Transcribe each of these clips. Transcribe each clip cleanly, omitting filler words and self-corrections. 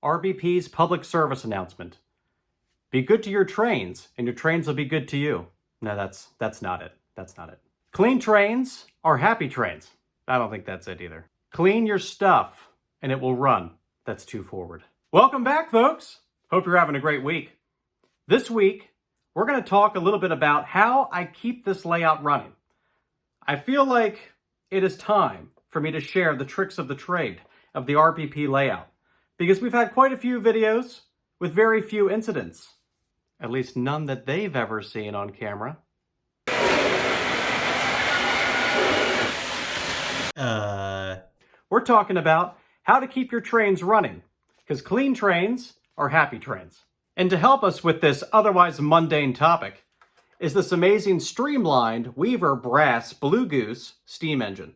RBP's public service announcement. Be good to your trains, and your trains will be good to you. No, that's not it. That's not it. Clean trains are happy trains. I don't think that's it either. Clean your stuff, and it will run. That's too forward. Welcome back, folks. Hope you're having a great week. This week, we're going to talk a little bit about how I keep this layout running. I feel like it is time for me to share the tricks of the trade of the RBP layout, because we've had quite a few videos with very few incidents, at least none that they've ever seen on camera. We're talking about how to keep your trains running, because clean trains are happy trains. And to help us with this otherwise mundane topic is this amazing streamlined Weaver brass Blue Goose steam engine.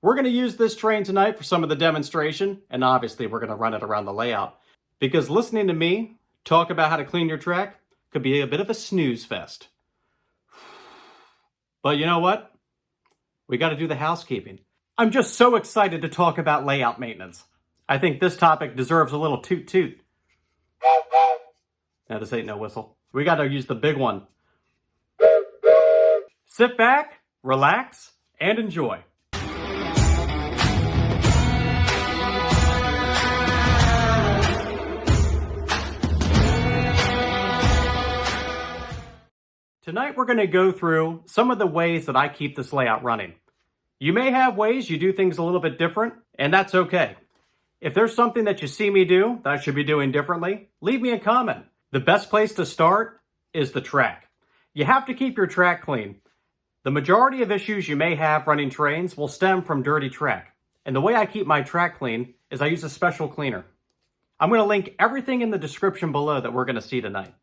We're going to use this train tonight for some of the demonstration, and obviously we're going to run it around the layout, because listening to me talk about how to clean your track could be a bit of a snooze fest. But you know what? We got to do the housekeeping. I'm just so excited to talk about layout maintenance. I think this topic deserves a little toot toot. Now this ain't no whistle. We got to use the big one. Sit back, relax, and enjoy. Tonight we're going to go through some of the ways that I keep this layout running. You may have ways you do things a little bit different, and that's okay. If there's something that you see me do that I should be doing differently, leave me a comment. The best place to start is the track. You have to keep your track clean. The majority of issues you may have running trains will stem from dirty track. And the way I keep my track clean is I use a special cleaner. I'm going to link everything in the description below that we're going to see tonight.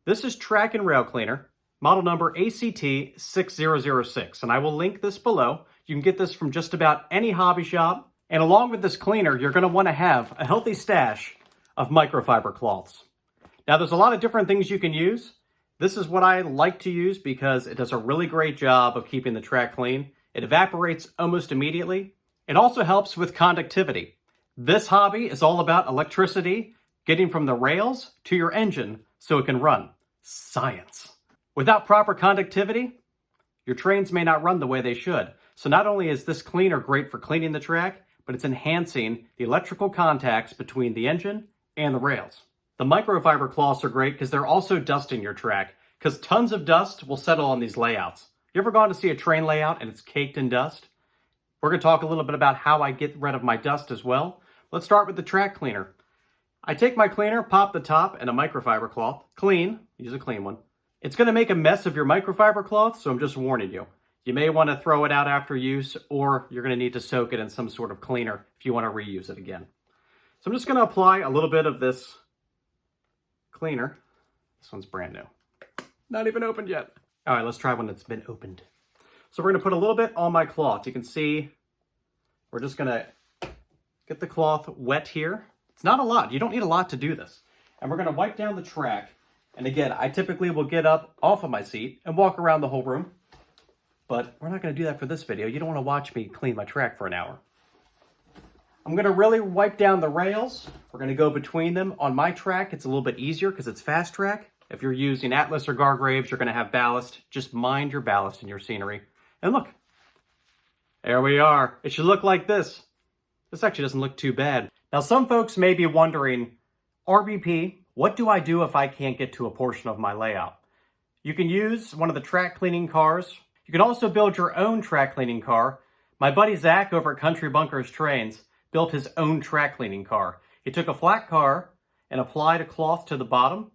This is Track and Rail Cleaner, model number ACT6006, and I will link this below. You can get this from just about any hobby shop. And along with this cleaner, you're going to want to have a healthy stash of microfiber cloths. Now, there's a lot of different things you can use. This is what I like to use because it does a really great job of keeping the track clean. It evaporates almost immediately. It also helps with conductivity. This hobby is all about electricity getting from the rails to your engine so it can run. Science. Without proper conductivity, your trains may not run the way they should. So not only is this cleaner great for cleaning the track, but it's enhancing the electrical contacts between the engine and the rails. The microfiber cloths are great because they're also dusting your track, because tons of dust will settle on these layouts. You ever gone to see a train layout and it's caked in dust? We're going to talk a little bit about how I get rid of my dust as well. Let's start with the track cleaner. I take my cleaner, pop the top in a microfiber cloth, clean, use a clean one. It's going to make a mess of your microfiber cloth, so I'm just warning you. You may want to throw it out after use, or you're going to need to soak it in some sort of cleaner if you want to reuse it again. So I'm just going to apply a little bit of this cleaner. This one's brand new. Not even opened yet. All right, let's try one that's been opened. So we're going to put a little bit on my cloth. You can see we're just going to get the cloth wet here. It's not a lot. You don't need a lot to do this. And we're going to wipe down the track. And again, I typically will get up off of my seat and walk around the whole room. But we're not going to do that for this video. You don't want to watch me clean my track for an hour. I'm going to really wipe down the rails. We're going to go between them. On my track, it's a little bit easier because it's fast track. If you're using Atlas or Gargraves, you're going to have ballast. Just mind your ballast in your scenery. And look, there we are. It should look like this. This actually doesn't look too bad. Now, some folks may be wondering, RBP, what do I do if I can't get to a portion of my layout? You can use one of the track cleaning cars. You can also build your own track cleaning car. My buddy Zach over at Country Bunkers Trains built his own track cleaning car. He took a flat car and applied a cloth to the bottom,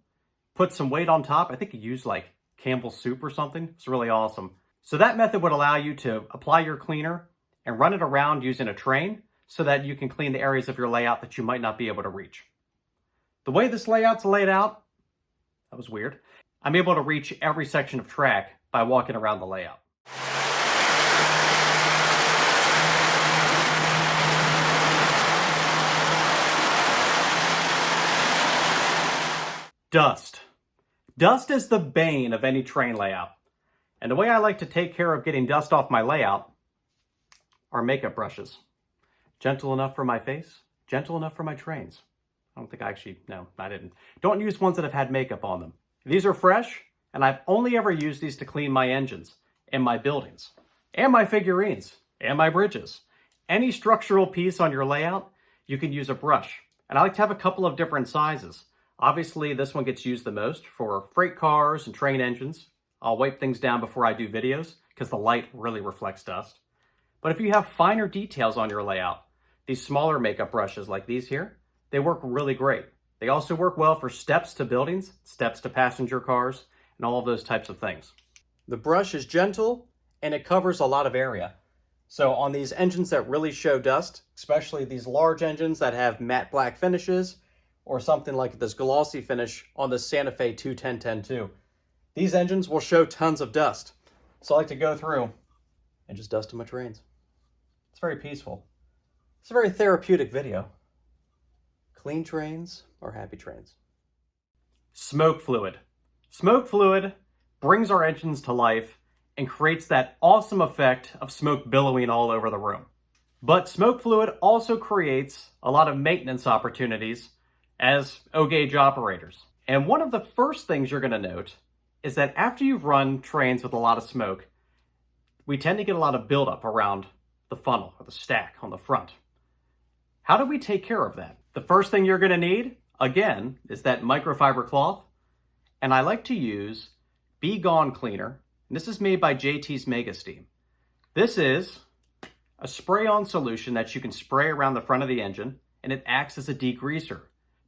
put some weight on top. I think he used like Campbell's soup or something. It's really awesome. So that method would allow you to apply your cleaner and run it around using a train so that you can clean the areas of your layout that you might not be able to reach. The way this layout's laid out, that was weird. I'm able to reach every section of track by walking around the layout. Dust. Dust is the bane of any train layout. And the way I like to take care of getting dust off my layout are makeup brushes. Gentle enough for my face, gentle enough for my trains. I don't think I actually, no, I didn't. Don't use ones that have had makeup on them. These are fresh, and I've only ever used these to clean my engines and my buildings and my figurines and my bridges. Any structural piece on your layout, you can use a brush. And I like to have a couple of different sizes. Obviously, this one gets used the most for freight cars and train engines. I'll wipe things down before I do videos because the light really reflects dust. But if you have finer details on your layout, these smaller makeup brushes like these here, they work really great. They also work well for steps to buildings, steps to passenger cars, and all of those types of things. The brush is gentle and it covers a lot of area. So on these engines that really show dust, especially these large engines that have matte black finishes, or something like this glossy finish on the Santa Fe 210-10-2, these engines will show tons of dust. So I like to go through and just dust in my trains. It's very peaceful. It's a very therapeutic video. Clean trains or happy trains? Smoke fluid. Smoke fluid brings our engines to life and creates that awesome effect of smoke billowing all over the room. But smoke fluid also creates a lot of maintenance opportunities as O-gauge operators. And one of the first things you're going to note is that after you've run trains with a lot of smoke, we tend to get a lot of buildup around the funnel or the stack on the front. How do we take care of that? The first thing you're going to need, again, is that microfiber cloth. And I like to use Be Gone Cleaner. And this is made by JT's Mega Steam. This is a spray-on solution that you can spray around the front of the engine, and it acts as a degreaser,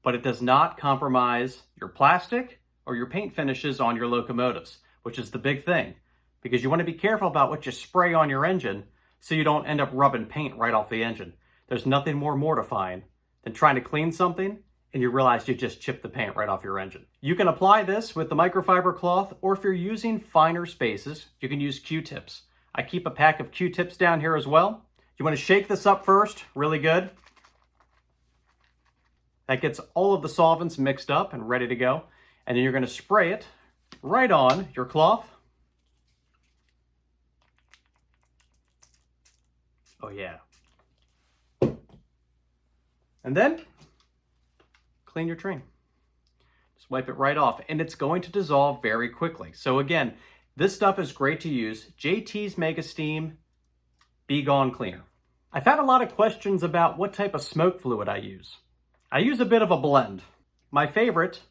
but it does not compromise your plastic or your paint finishes on your locomotives, which is the big thing, because you want to be careful about what you spray on your engine so you don't end up rubbing paint right off the engine. There's nothing more mortifying than trying to clean something and you realize you just chipped the paint right off your engine. You can apply this with the microfiber cloth, or if you're using finer spaces, you can use Q-tips. I keep a pack of Q-tips down here as well. You want to shake this up first, really good. That gets all of the solvents mixed up and ready to go. And then you're going to spray it right on your cloth. Oh yeah. And then clean your train. Just wipe it right off, and it's going to dissolve very quickly. So again, this stuff is great to use. JT's Mega Steam Be Gone Cleaner. I've had a lot of questions about what type of smoke fluid I use. I use a bit of a blend. My favorite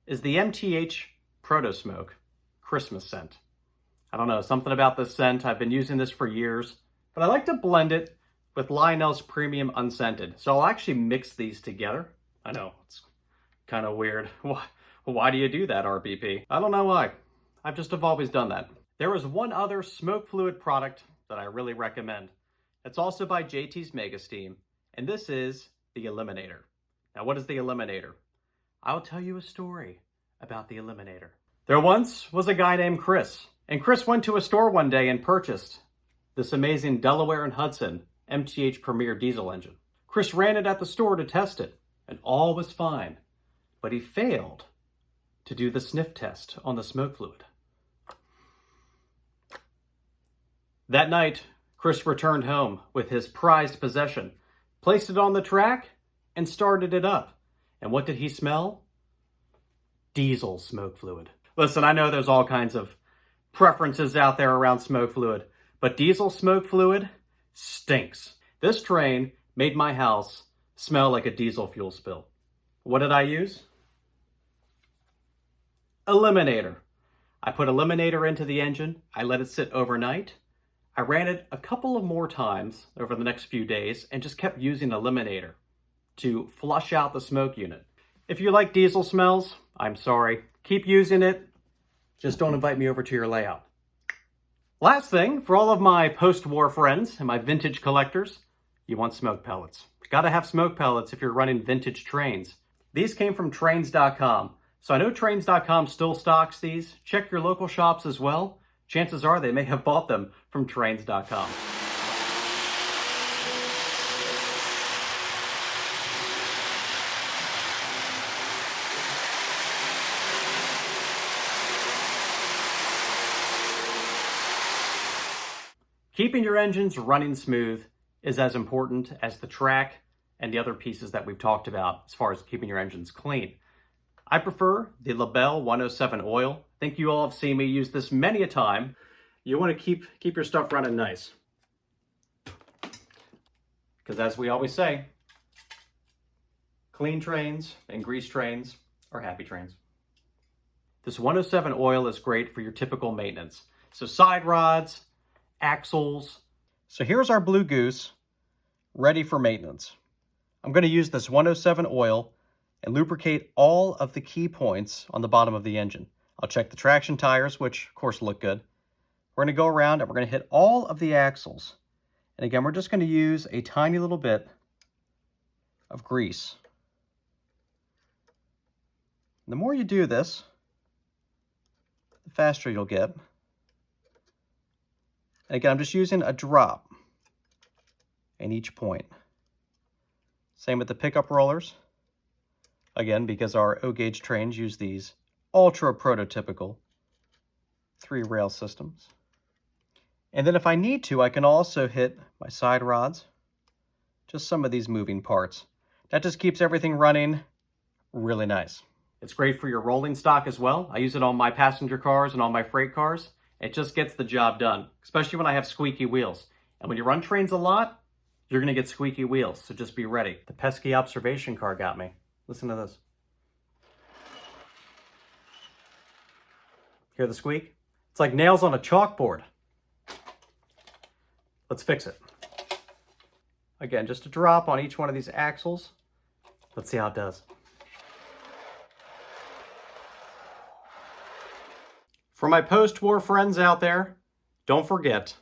is the MTH Proto Smoke Christmas scent. I don't know, something about this scent. I've been using this for years, but I like to blend it with Lionel's Premium Unscented. So I'll actually mix these together. I know, it's kind of weird. Why do you do that, RBP? I don't know why. I've just have always done that. There is one other smoke fluid product that I really recommend. It's also by JT's Mega Steam, and this is the Eliminator. Now, what is the Eliminator? I'll tell you a story about the Eliminator. There once was a guy named Chris, and Chris went to a store one day and purchased this amazing Delaware and Hudson MTH Premier diesel engine. Chris ran it at the store to test it, and all was fine, but he failed to do the sniff test on the smoke fluid. That night, Chris returned home with his prized possession, placed it on the track, and started it up. And what did he smell? Diesel smoke fluid. Listen, I know there's all kinds of preferences out there around smoke fluid, but diesel smoke fluid stinks. This train made my house smell like a diesel fuel spill. What did I use? Eliminator. I put Eliminator into the engine. I let it sit overnight. I ran it a couple of more times over the next few days and just kept using Eliminator to flush out the smoke unit. If you like diesel smells, I'm sorry. Keep using it. Just don't invite me over to your layout. Last thing, for all of my post-war friends and my vintage collectors, you want smoke pellets. Gotta have smoke pellets if you're running vintage trains. These came from trains.com. So I know trains.com still stocks these. Check your local shops as well. Chances are they may have bought them from trains.com. Keeping your engines running smooth is as important as the track and the other pieces that we've talked about as far as keeping your engines clean. I prefer the Labelle 107 oil. I think you all have seen me use this many a time. You want to keep your stuff running nice. Because as we always say, clean trains and grease trains are happy trains. This 107 oil is great for your typical maintenance. So side rods, axles. So here's our Blue Goose ready for maintenance. I'm going to use this 107 oil and lubricate all of the key points on the bottom of the engine. I'll check the traction tires, which of course look good. We're going to go around and we're going to hit all of the axles. And again, we're just going to use a tiny little bit of grease. The more you do this, the faster you'll get. And again, I'm just using a drop in each point. Same with the pickup rollers. Again, because our O-gauge trains use these ultra prototypical 3-rail systems. And then if I need to, I can also hit my side rods, just some of these moving parts. That just keeps everything running really nice. It's great for your rolling stock as well. I use it on my passenger cars and on my freight cars. It just gets the job done, especially when I have squeaky wheels. And when you run trains a lot, you're gonna get squeaky wheels, so just be ready. The pesky observation car got me. Listen to this. Hear the squeak? It's like nails on a chalkboard. Let's fix it. Again, just a drop on each one of these axles. Let's see how it does. For my post-war friends out there, don't forget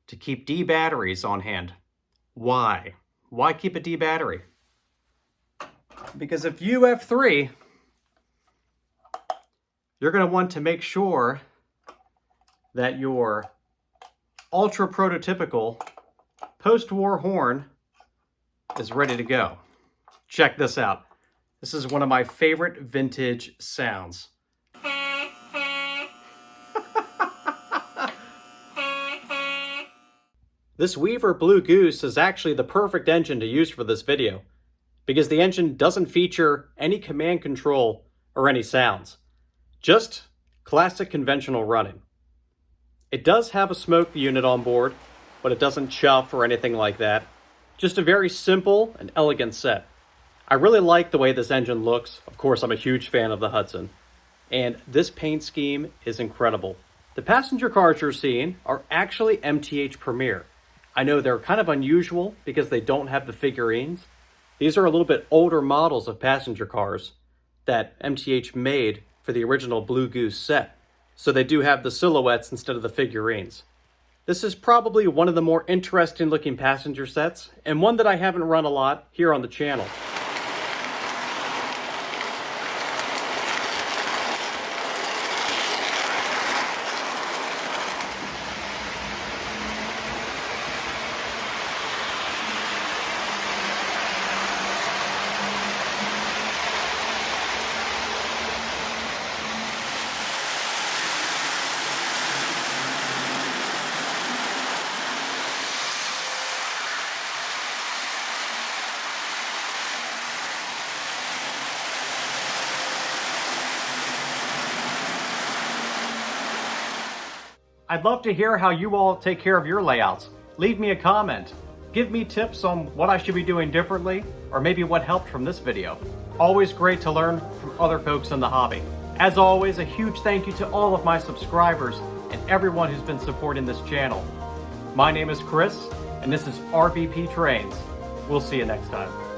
to keep D batteries on hand. Why? Why keep a D battery? Because if you have 3, you're going to want to make sure that your ultra prototypical post-war horn is ready to go. Check this out. This is one of my favorite vintage sounds. This Weaver Blue Goose is actually the perfect engine to use for this video because the engine doesn't feature any command control or any sounds. Just classic conventional running. It does have a smoke unit on board, but it doesn't chuff or anything like that. Just a very simple and elegant set. I really like the way this engine looks. Of course, I'm a huge fan of the Hudson. And this paint scheme is incredible. The passenger cars you're seeing are actually MTH Premier. I know they're kind of unusual because they don't have the figurines. These are a little bit older models of passenger cars that MTH made for the original Blue Goose set. So they do have the silhouettes instead of the figurines. This is probably one of the more interesting looking passenger sets and one that I haven't run a lot here on the channel. I'd love to hear how you all take care of your layouts. Leave me a comment. Give me tips on what I should be doing differently, or maybe what helped from this video. Always great to learn from other folks in the hobby. As always, a huge thank you to all of my subscribers and everyone who's been supporting this channel. My name is Chris, and this is RBP Trains. We'll see you next time.